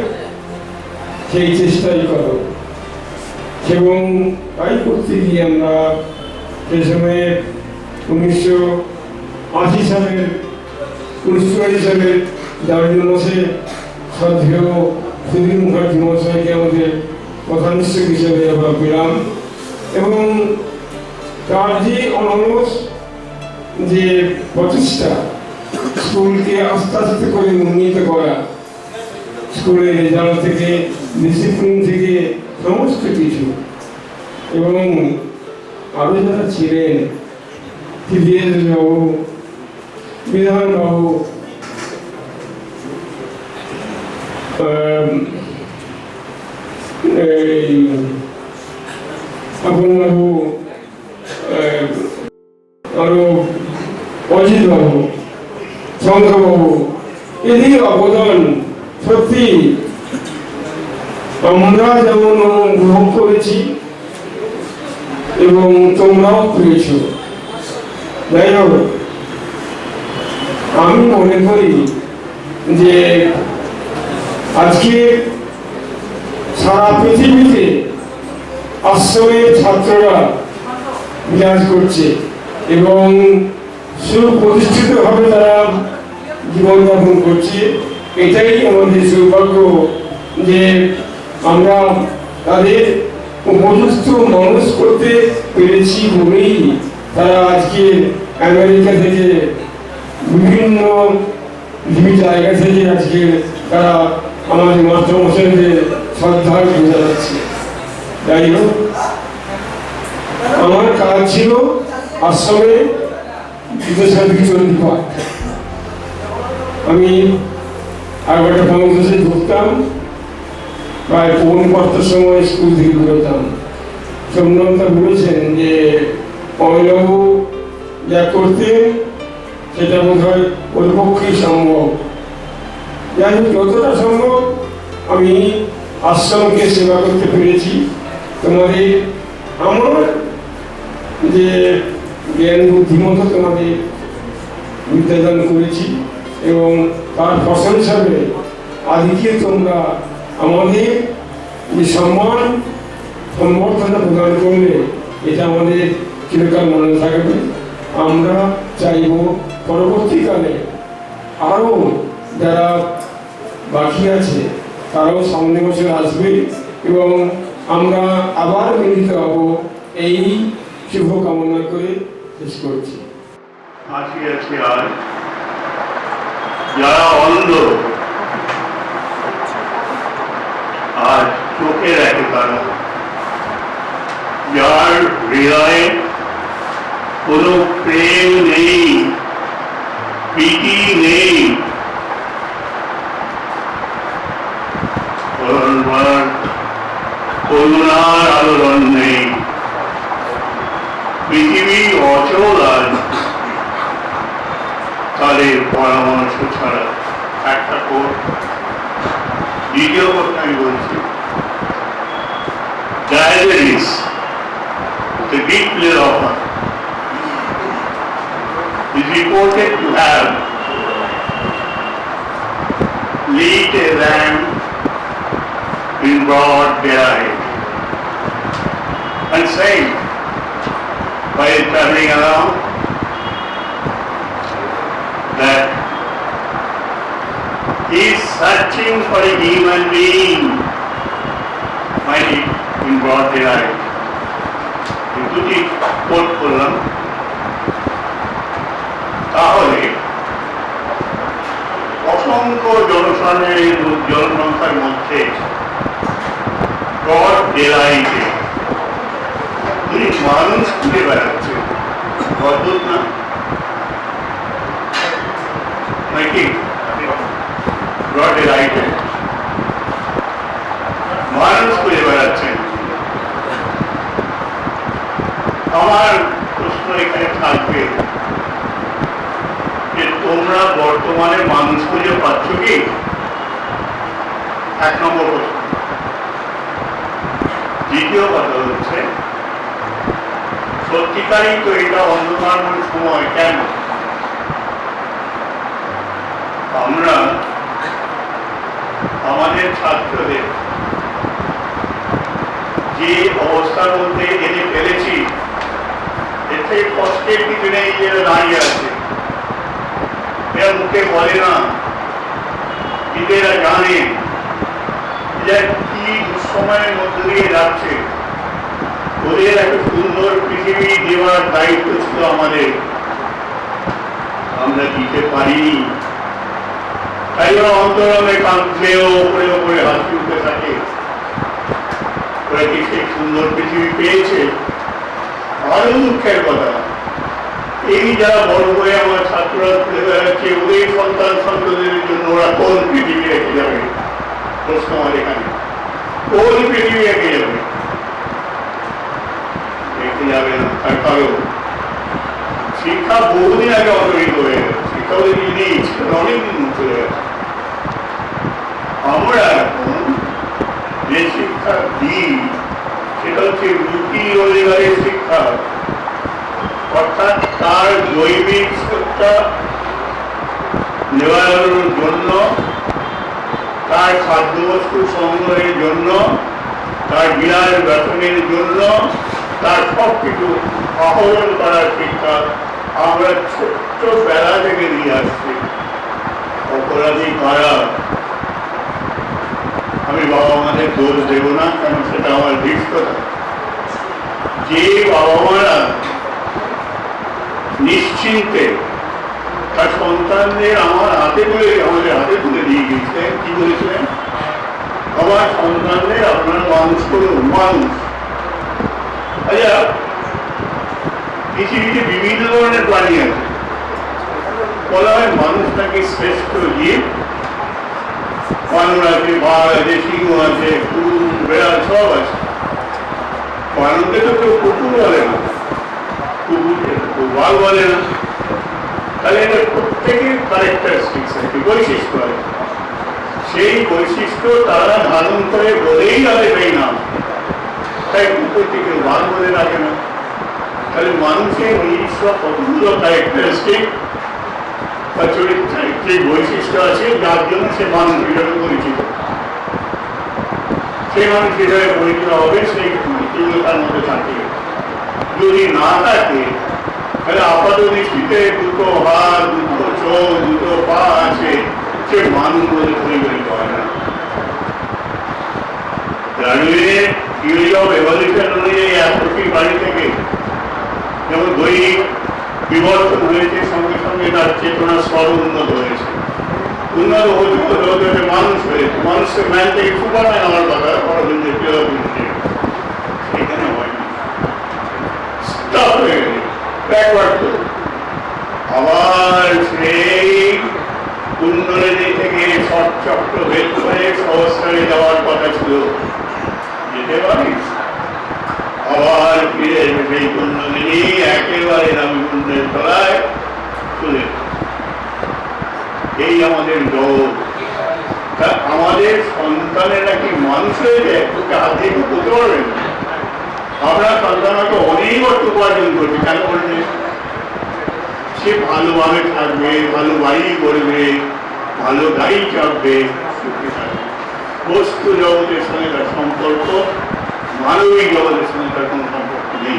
সেই চেষ্টাই করো। এবং তাই করতে গিয়ে আমরা সে সময়ে 1980 সালের জানুয়ারি মাসে শ্রদ্ধেয় সুধীর মুখার্জি মহাশয়কে আমাদের প্রধান শিক্ষক হিসেবে আমরা পেলাম। এবং তার যে অনলস যে প্রচেষ্টা, স্কুলকে আস্তে আস্তে করে উন্নীত করা, স্কুলের রেজাল্ট থেকে ডিসিপ্লিন থেকে সমস্ত কিছু, এবং আরও যারা ছিলেন, TVS বাবু, বিধানবাবু, এই আপনবাবু, আরো অজিতবাবু, চন্দ্রবাবু, এদের অবদান সত্যি আমরা যেমন অনুভব করেছি এবং তোমরাও পেয়েছ। যাই হোক, আমি মনে করি যে আজকে সারা পৃথিবীতে আশ্রমের ছাত্ররা বিরাজ করছে এবং সুপ্রতিষ্ঠিতভাবে তারা জীবনযাপন করছে। এটাই আমাদের সৌভাগ্য যে আমরা তাদের উপযুক্ত মানুষ করতে পেরেছি বলেই তারা আজকে আমেরিকা থেকে বিভিন্ন জায়গা থেকে আজকে তারা আমাদের মাস্টারমশাইদের শ্রদ্ধা জানাচ্ছে। যাই হোক, আমার কাজ ছিল আশ্রমে চণ্ডীপাঠ। আমি 11:50 ঢুকতাম, প্রায় 5:45 সময় স্কুল থেকে বেরোতাম। সোমনাথদা বলেছেন যে অমিতাভবাবু যা করতে সেটা বোধ হয় ওর পক্ষেই সম্ভব। যাই হোক, যতটা সম্ভব আমি আশ্রমকে সেবা করতে পেরেছি। তোমাদের আমার যে জ্ঞান বুদ্ধিমতো তোমাদের বিদ্যাদান করেছি এবং তার ফসল হিসাবে আজকে তোমরা আমাদের যে সম্মান সম্বর্ধনা প্রদান করলে এটা আমাদের চিরকাল মনে থাকবে। আমরা চাইব পরবর্তীকালে আরও যারা বাকি আছে তারাও সামনে বছর আসবে এবং আমরা আবার মিলিত হব, এই শুভ কামনা করে শেষ করছি। আজকে আজ যারা অন্ধ আজ চোখে রাখে তারা, যার হৃদয়ে কোনো প্রেম নেই, প্রীতি নেই, করুণার আলোড়ন নেই, পৃথিবী অচল আজ তাদের পরামর্শ ছাড়া। একটা কোট, দ্বিতীয় কথা আমি বলছি, diabetes, the big player of is reported to have lit a lamp in broad daylight and saying, while traveling around, that he is searching for a human being might be in broad daylight. দুটি coat করলাম, তাহলে অসংখ্য জনসংখ্যার মধ্যে broad ডেলাইটে তিনি মানুষ খুঁজে বেড়াচ্ছে। অদ্ভুত না নাকি? ব্রড ডেলাইটে মানুষ খুঁজে বেড়াচ্ছেন। আমার প্রশ্ন এখানে থাকবে যে তোমরা বর্তমানে মানুষ খুঁজে পাচ্ছ কি? 1 নম্বর প্রশ্ন। দ্বিতীয় কথা হচ্ছে, সত্যিকারই তো এটা অন্ধকারময় সময়, কেন আমরা আমাদের ছাত্রদের যে অবস্থার মধ্যে এনে ফেলেছি, এতে কষ্টের কিছু নেই। যে দাঁড়িয়ে আছে, এরা মুখে বলে না, এরা জানে যে কি দুঃসময়ের মধ্যে দিয়ে যাচ্ছে। ওদের একটা সুন্দর পৃথিবী দেওয়ার দায়িত্ব ছিল আমাদের, আমরা দিতে পারিনি। তাই অন্তরমে কাঁদলেও ওপরে ওপরে হাসি উঠে থাকে। ওরা কি সেই সুন্দর পৃথিবী পেয়েছে? আরো দুঃখের কথা, এই যারা বড় হয়ে আমার ছাত্ররা ঘুরে বেড়াচ্ছে, ওদের সন্তান সন্ততিদের জন্য ওরা কোন পৃথিবী রেখে যাবে? প্রশ্ন আমার এখানে। কোন পৃথিবী এগিয়ে যাবে, দেখতে যাবে না। তার কারণ শিক্ষা বহুদিন আগে অন্তরিত হয়ে গেছে, শিক্ষা বলে জিনিস অনেকদিন চলে গেছে। আমরা এখন যে শিক্ষা দিই সেটা হচ্ছে রুটি রোজগারের শিক্ষা, অর্থাৎ তার জৈবিক সত্তা নেওয়ার জন্য, তার খাদ্যবস্তু সংগ্রহের জন্য, তার বিলাস বেতনের জন্য, তার সব কিছু আহরণ করার শিক্ষা আমরা ছোট্ট বেলা থেকে নিয়ে আসছি। অপরাধী কারা? আমি বাবা মাদের দোষ দেব না, কারণ সেটা আমার দৃষ্টতা। যে বাবা মারা নিশ্চিন্তে তার সন্তানদের আমাদের হাতে তুলে দিয়ে গিয়েছিলেন, কি বলেছিলেন? আমার সন্তানদের আপনার মানুষ করুন, মানুষ। আচ্ছা, পৃথিবীতে বিভিন্ন ধরনের প্রাণী আছে, বলা হয় মানুষ নাকি শ্রেষ্ঠ জীব। বানর আছে, বাঘ আছে, সিংহ আছে, কুকুর, বেড়াল সব আছে। বানরকে তো কেউ কুকুর বলে না, কুকুরকে কেউ বাঘ বলে না। তাহলে এটা প্রত্যেকের ক্যারেক্টারিস্টিক্স আছে, বৈশিষ্ট্য আছে। সেই বৈশিষ্ট্য তারা ধারণ করে বলেই তাদের এই নাম। তাই কুকুরকে কেউ বাঘ বলে রাখে না। তাহলে মানুষের নিজস্ব কতগুলো ক্যারেক্টারিস্টিক বা চরিত্রিক বৈশিষ্ট্য আছে, যার জন্য সে মানুষ হিসাবে পরিচিত। সেই মানুষ হিসাবে পরিচিত হবে, সেই চরিত্রগুলো তার মধ্যে থাকে। যদি না থাকে তাহলে আপাত দৃষ্টিতে দুটো হাত, দুটো চোখ, দুটো পা আছে, সে মানুষ বলে পরিগণিত হয় না। ডারউইনের থিওরি অফ এভলিউশন অনুযায়ী একই বাড়ি থেকে যেমন দৈনিক বিবর্তন হয়েছে, সঙ্গে সঙ্গে তার চেতনার স্তর উন্নত হয়েছে। উন্নত হতে হতে হতে মানুষ হয়েছে। মানুষকে ম্যান থেকে সুপারম্যান আমার কথা অরবিন্দের সেখানে হয়নি, স্টপ হয়ে গেছে, ব্যাকওয়ার্ড। আবার সেই কুণ্ডলী থেকে সব চক্র ভেদ করে সহস্রারে যাওয়ার কথা ছিল, যেতে পারি। আবার ফিরে এসে সেই কুণ্ডলী একেবারে দামি কুণ্ডের তলায় চলে। এই আমাদের যোগ। আমাদের সন্তানেরা কি মানুষ হয়ে যায়? তোকে হাতে একটু করতে পারবেন? আমরা সন্তানকে অনেক অর্থ উপার্জন করছি, কেন করছে? সে ভালোভাবে থাকবে, ভালো বাড়ি করবে, ভালো গাড়ি চাপবে, সুখে থাকবে। বস্তু জগতের সঙ্গে তার সম্পর্ক, মানবিক জগতের সঙ্গে তার কোনো সম্পর্ক নেই।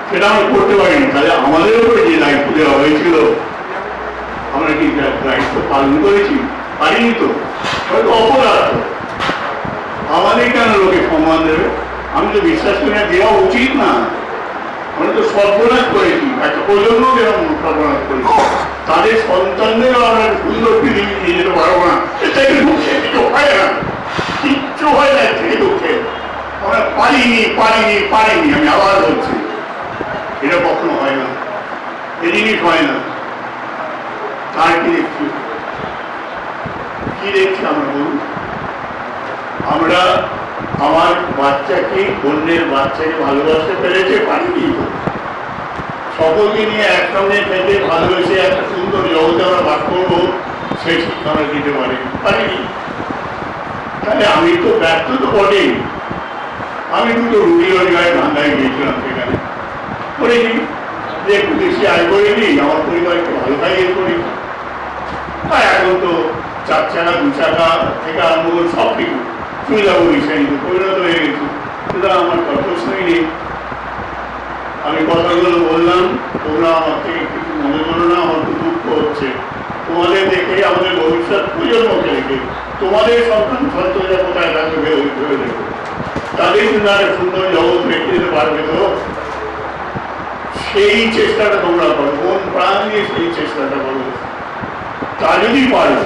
সেটা আমরা করতে পারিনি। তাহলে আমাদের উপরে যে দায়িত্ব দেওয়া হয়েছিল, আমরা কি দায়িত্ব পালন করেছি? পারিনি তো, হয়তো অপরাধ। আমাদের কেন লোকে সম্মান দেবে? আমি তো বিশ্বাস করি না, দেওয়া উচিত না। আমরা তো সর্বনাশ করেছি, একটা প্রজন্ম যেরকম সর্বনাশ করেছি, তাদের সন্তানদেরও আমরা সুন্দর পৃথিবী নিয়ে যেতে পারবো না। এটা দুঃখে কিছু হয় না, কিচ্ছু হয় না থেকে দুঃখে। আমরা পারিনি। আমি আবার বলছি, এটা কখনো হয় না, এই জিনিস হয় না। তার কি দেখছি আমরা বলুন? আমরা আমার বাচ্চাকে, অন্যের বাচ্চাকে ভালোবাসতে পেরেছে, পারিনি তো। সকলকে নিয়ে একসঙ্গে থেকে ভালোবেসে একটা সুন্দর জগতে আমরা বাস করবো, সেই শিক্ষা আমরা দিতে পারিনি। তাহলে আমি তো ব্যর্থ তো বটেই। আমি দুটো রুটি রোজগারের ধান্দায় গিয়েছিলাম, সেখানে করেছি যে একটু বেশি আয় করে নিই, আমার পরিবারকে ভালো খাইয়ে করি। আর এখন তো 4 চাকা 2 চাকা থেকে আরম্ভ করে সব কিছু সুবিধাও বিষয় পরিণত হয়ে গেছি। সুতরাং আমার প্রশ্নই নেই। আমি কথাগুলো বললাম, তোমরা আমার থেকে কিছু মনে করো না, আমার খুব দুঃখ হচ্ছে। তোমাদের দেখে আমাদের ভবিষ্যৎ প্রজন্মকে দেখে, তোমাদের সন্তান সন্ততিরা কোথায় থাকবে ভেবে দেখো। তাদের কিন্তু একটা সুন্দর জগৎ রেখে দিতে পারবে তো? সেই চেষ্টাটা তোমরা করো, কোন প্রাণ দিয়ে সেই চেষ্টাটা করো। তা যদি পারো,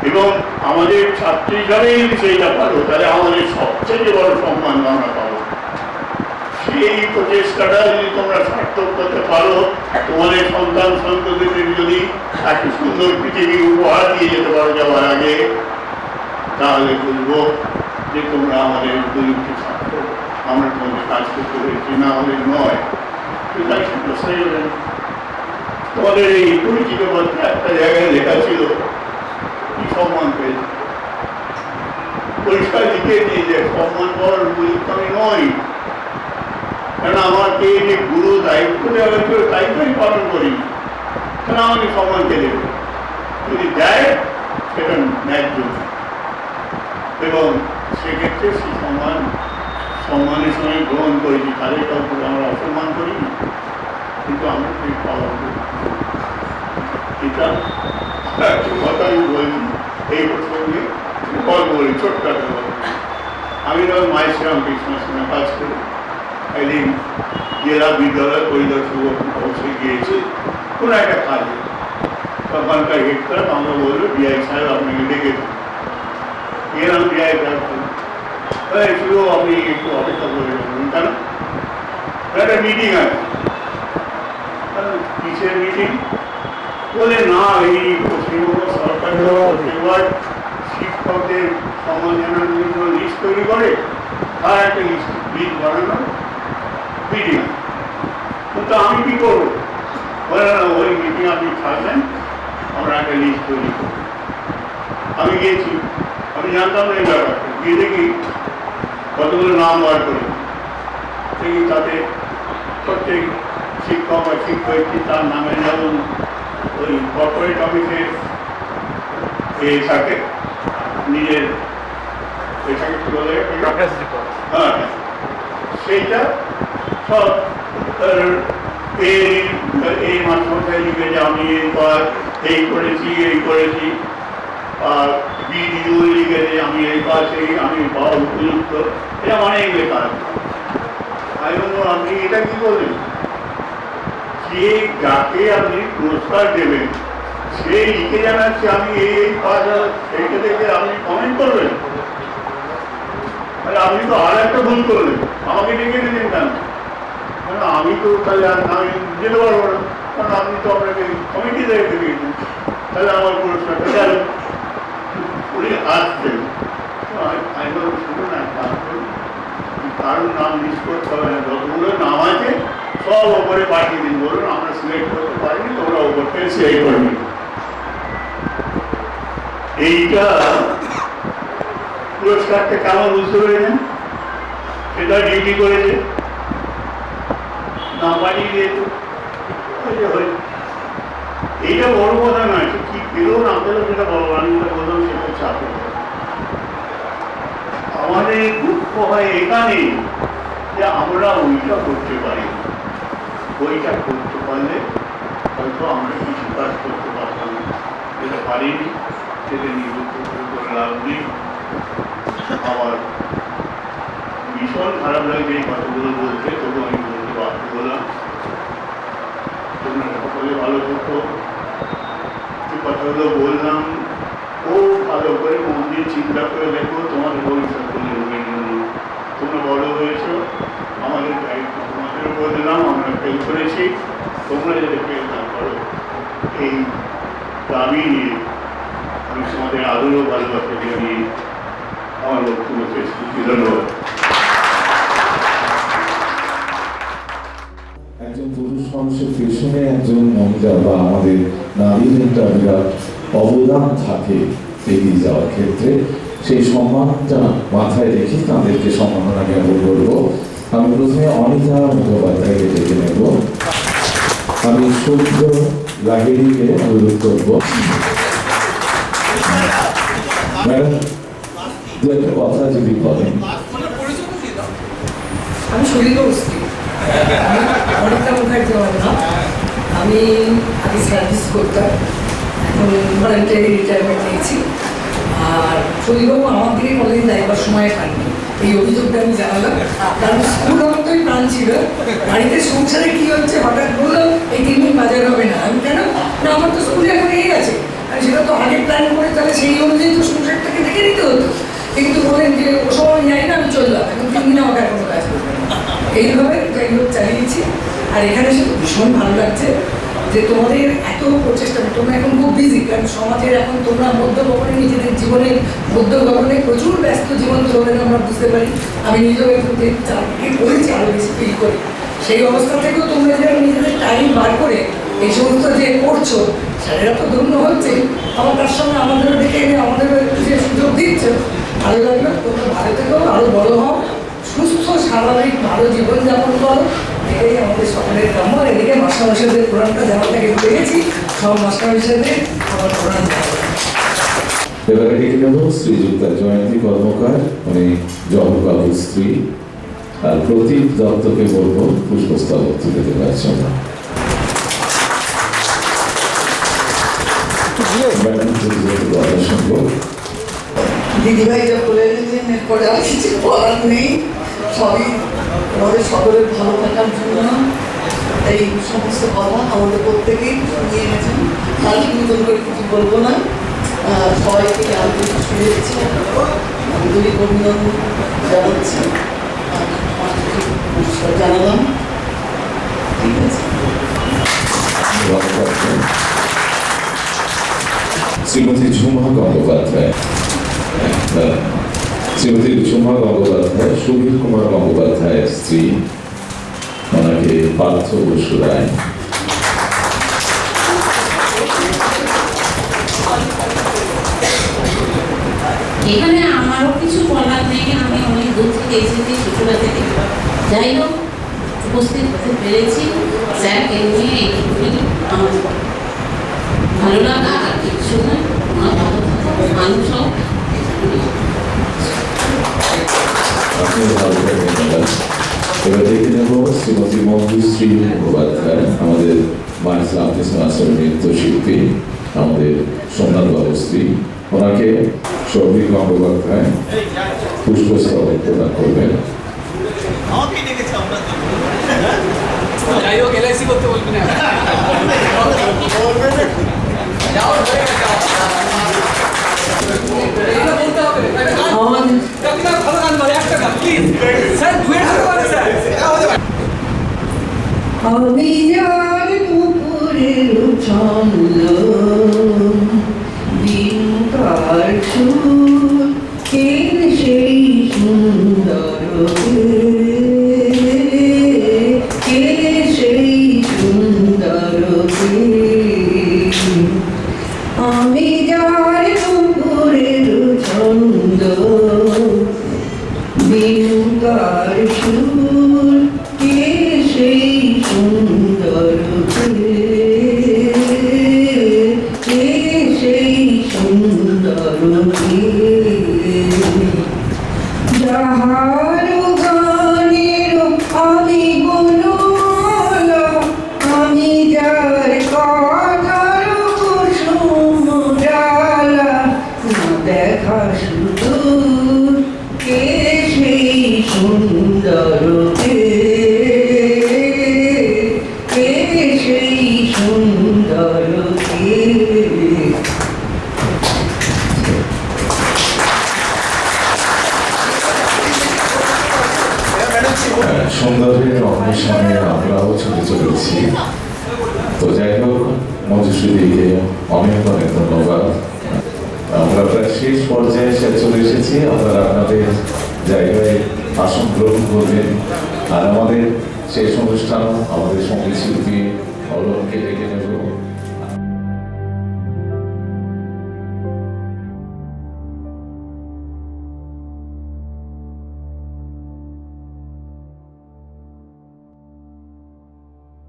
এবং আমাদের ছাত্রী হিসাবে যদি সেইটা পারো, তাহলে আমাদের সবচেয়ে বড় সম্মান আমরা পাবো। সেই প্রচেষ্টাটা যদি তোমরা সার্থক করতে পারো, তোমাদের সন্তান সন্ততিদের যদি একটা সুন্দর পৃথিবী উপহার দিয়ে যেতে পারো যাওয়ার আগে, তাহলে বলবো যে তোমরা আমাদের দৈনিক ছাত্র, আমরা তোমাদের কাজ করতে হয়েছি, না হলে নয়। তাই সেটা সেই তোমাদের এই পরিচিত পত্রে একটা জায়গায় লেখা ছিল কি সম্মান পেয়েছে, পরিষ্কার লিখে দিয়ে যে সম্মান পাওয়ার উপযুক্ত আমি নই, কেন আমাকে যে গুরু দায়িত্ব দেওয়া হয়েছিল তাই তো আমি পালন করি, কেন আমাকে সম্মান কে দেবে? যদি দেয় সেটা ন্যায্য, এবং সেক্ষেত্রে সেই সম্মানের সঙ্গে গ্রহণ করেছি। তাদের কাউকে আমরা অসম্মান করি, কিন্তু আমরা সেই পালন করি। এটা কথা আমি বলছি এই প্রসঙ্গে গল্প বলি, ছোট্ট একটা গল্প। আমি যখন মায়ের শ্রীরামকৃষ্ণের সঙ্গে কাজ করি, একদিন জেলা বিদ্যালয় পরিদর্শক অবশ্যই গিয়েছি কোনো একটা কাজে। তখনকার হেড ক্লাব আমরা বললো ডিআই সাহেব আপনাকে ডেকেছেন। এরকম ডিআই সাহেব শুধু আপনি একটু অপেক্ষা করে যাবেন, কেন একটা মিটিং আছে। কিসের মিটিং? বলে না, এই পশ্চিমবঙ্গ সরকার এবার শিক্ষকদের সম্মান জানানোর জন্য লিস্ট তৈরি করে, তার একটা লিস্ট বানানোর মিটিং। কিন্তু আমি কি করবো? বলে না, ওই মিটিং আপনি থাকবেন, আমরা একটা লিস্ট তৈরি করবো। আমি গিয়েছি, আমি জানতাম না এই ব্যাপারটা। গিয়ে দেখি কতগুলো নাম বার করে দেখি, তাতে প্রত্যেক শিক্ষক বা শিক্ষয়িত্রী তার নামে যেমন ওই কর্পোরেট অফিসের থাকে নিজের এটাকে কি বলে, হ্যাঁ সেইটা সব এই মাস্টারমশাই লিখে যে আমি এই করেছি এই করেছি, আর বিডিও লিখেছে আমি এই পাশে আমি পাওয়া উপযুক্ত, এটা অনেক লেখা আছে। আমি বলবো আপনি এটা কি বলবেন? যে যাকে আপনি পুরস্কার দেবেন সে লিখে জানাচ্ছে আমি এই কাজ, এইটা দেখে আপনি কমেন্ট করবেন? আপনি তো আর একটা ভুল করলেন, আমাকে ডেকে দিলেন কেন? আমি তো তাহলে আমি যেতে পারবো না, কারণ আপনি তো আপনাকে কমিটি রেখে দিয়েছেন, তাহলে আমার পুরস্কারটা গেল। উনি আসছেন, আমি বলবো শুনুন না, কারোর নাম লিস্ট করতে হবে না, যতগুলো নাম আছে সব ওপরে পাঠিয়ে দিন, বলুন আমরা সিলেক্ট করতে পারিনি, তোমরা ওপর থেকে সিলেক্ট করে নিন। এইটা পুরস্কারটা কেমন বুঝতে পেরেছেন? সেটা ডিউটি করেছে, না পাঠিয়ে দিয়েছে, এইটা বড় কথা নয়। কি পেলেও না পেলেও সেটা বড়, আমি বললাম সেটা চাপে। আমাদের দুঃখ হয় এখানে যে আমরা ওইটা করতে পারি, ওইটা করতে পারলে হয়তো আমরা কিছু কাজ করতে পারতাম, যেটা পারিনি সেটা নিযুক্ত করে লাভ নেই। আবার ভীষণ খারাপ লাগছে এই কথাগুলো বলতে, তবু আমি বলতে বাধ্য হলাম। তোমরা সকলে ভালো থাকো, যে কথাগুলো বললাম ও ভালো করে মন দিয়ে চিন্তা করে দেখো তোমাদের ভবিষ্যৎ নির্মাণের জন্য। তোমরা বড় হয়েছ, আমাদের দায়িত্ব তোমাদের উপর দিলাম, আমরা ফেল করেছি, তোমরা যাতে ফেল না করো এই দাবি নিয়ে আমি তোমাদের আদরও ভালোবাসা জানিয়ে আমার বক্তব্য শেষ করছি। ধন্যবাদ। একজন পুরুষ মানুষের পেছনে একজন মহিলা বা আমাদের নারীর একটা বিরাট অবদান থাকে এগিয়ে যাওয়ার ক্ষেত্রে। সেই সম্মানটা মাথায় রেখে তাদেরকে সম্মাননা জ্ঞাপন করবো। আমি প্রথমে অনিতা মুখোপাধ্যায়কে ডেকে নেব। আমি সূর্য লাগেরিকে অনুরোধ করবো। ম্যাডাম দু একটা কথা যদি বলেন। আমি শরীর বস্তি, অনিতা মুখার্জি আমার নাম। আমি আগে সার্ভিস করতাম, এখন ভলেন্টারি রিটায়ারমেন্ট নিয়েছি। আর শরীরবাবু আমার দিকে কোনোদিন দায়বার সময় পাননি, এই অভিযোগটা আমি জানালাম। কারণ স্কুল মতোই প্রাণ ছিল, বাড়িতে সংসারে কি হচ্ছে হঠাৎ বললাম এই 3 দিন বাজার হবে না। আমি কেন না, আমার তো স্কুলে এখন এই আছে, আর সেটা তো আগে প্ল্যান করে তাহলে সেই অনুযায়ী তো সংসারটাকে দেখে নিতে হতো। কিন্তু বলেন যে ও সময় যাই না, আমি চললাম, এখন 3 দিন আমাকে আর কোনো কাজ করবে না। এইভাবে যাই হোক চালিয়েছি। আর এখানে সে ভীষণ ভালো লাগছে, যে তোমাদের এত প্রচেষ্টা, তোমরা এখন খুব বিজি, কারণ সমাজের এখন তোমরা মধ্যগমনে, নিজেদের জীবনের মধ্যগমনে প্রচুর ব্যস্ত জীবন তোমাদের আমরা বুঝতে পারি। আমি নিজেও একটু চাকরি করেছি, আরও বেশি ফিল করি। সেই অবস্থা থেকেও তোমরা যে নিজেদের টাইম বার করে এই সমস্ত যে করছো, স্যারেরা তো ধন্য হচ্ছে, আমার তার সঙ্গে আমাদেরও ডেকে এনে আমাদেরও একটু যে সুযোগ দিচ্ছে, ভালো লাগলো। তোমরা ভালো থেকেও, আরও বড় হও, সুস্থ স্বাভাবিক ভালো জীবনযাপন করো, এটাই আমাদের সকলের কাম্য। এদিকে মাস্টারমশাইদের প্রোগ্রামটা যাওয়ার থেকে পেয়েছি, সব মাস্টারমশাইদের আমার প্রোগ্রাম যাওয়া। এবারে ডেকে নেব শ্রীযুক্তা জয়ন্তী কর্মকার, উনি জহরবাবুর স্ত্রী, আর প্রতীক দত্তকে বলবো পুষ্পস্তবক তুলে দেওয়ার জন্য। দিদিভাই যা বলে গেছেন, এরপরে আর কিছু বলার নেই। সবই আমাদের সকলের ভালো থাকার জন্য এই সমস্ত কথা আমাদের প্রত্যেকেই শুনিয়ে গেছেন। আর নতুন করে কিছু বলবো না। সবাইকে আন্তরিক শুভেচ্ছা, আন্তরিক অভিনন্দন জানাচ্ছি, জানালাম। ঠিক আছে। শ্রীমতী ঝুমা গঙ্গোপাধ্যায়, শ্রীমতী ঝুমা গঙ্গোপাধ্যায় সুবীর কুমার গঙ্গোপাধ্যায়ের স্ত্রী, ওনাকে পার্থ বসু রায়। এখানে আমারও কিছু বলার নেই, আমি অনেক দূর থেকে এসেছি, ছোটবেলা থেকে। যাই হোক, উপস্থিত হতে পেরেছি, স্যারকে নিয়ে এইটুকুনি আমার ভালো লাগা, আর কিছু নয়। আমার ভালো থাকা, মানুষ হোক। আপনি ভালো থাকবেন। এবার দেখে নেব শ্রীমতী মঞ্জুশ্রী মুখোপাধ্যায়, আমাদের মার্শাল আর্টিস্ট মাস্টার নৃত্যশিল্পী, আমাদের সোমনাথ বাবুর স্ত্রী। ওনাকে সৌভিক গঙ্গোপাধ্যায় পুষ্পস্তবক প্রদান করবেন। যাই হোক, এলআইসি করতে বলবি না। ভালো গান করে, একটা গান প্লিজ স্যার, ডুয়েট হতে পারে স্যার। আমি যার পুকুরের ছন্দ দিনকার সুর, কে সেই সুন্দর, কে সেই সুন্দর, আমি যার পুকুরের ছন্দ দিনকার সুর, কে সেই সুন্দর, কে সেই সুন্দর, যাহার গানের আমি গুণমালা, আমি যার কথার কুসুম ডালা, না দেখা শুধু, কে সেই সুন্দর, কে সেই সুন্দর, সৌন্দর্যের অন্বেষণে আমরাও ছুটে চলেছি। তো যাই হোক, মঞ্জুশ্রীদিকে অনেক অনেক ধন্যবাদ। আমরা প্রায় শেষ পর্যায়ে এসে চলে এসেছি। আপনারা আপনাদের জায়গায় আসন গ্রহণ করবেন। আর আমাদের শেষ অনুষ্ঠান আমাদের সঙ্গীত শিল্পী অলমকে ডেকে নেব।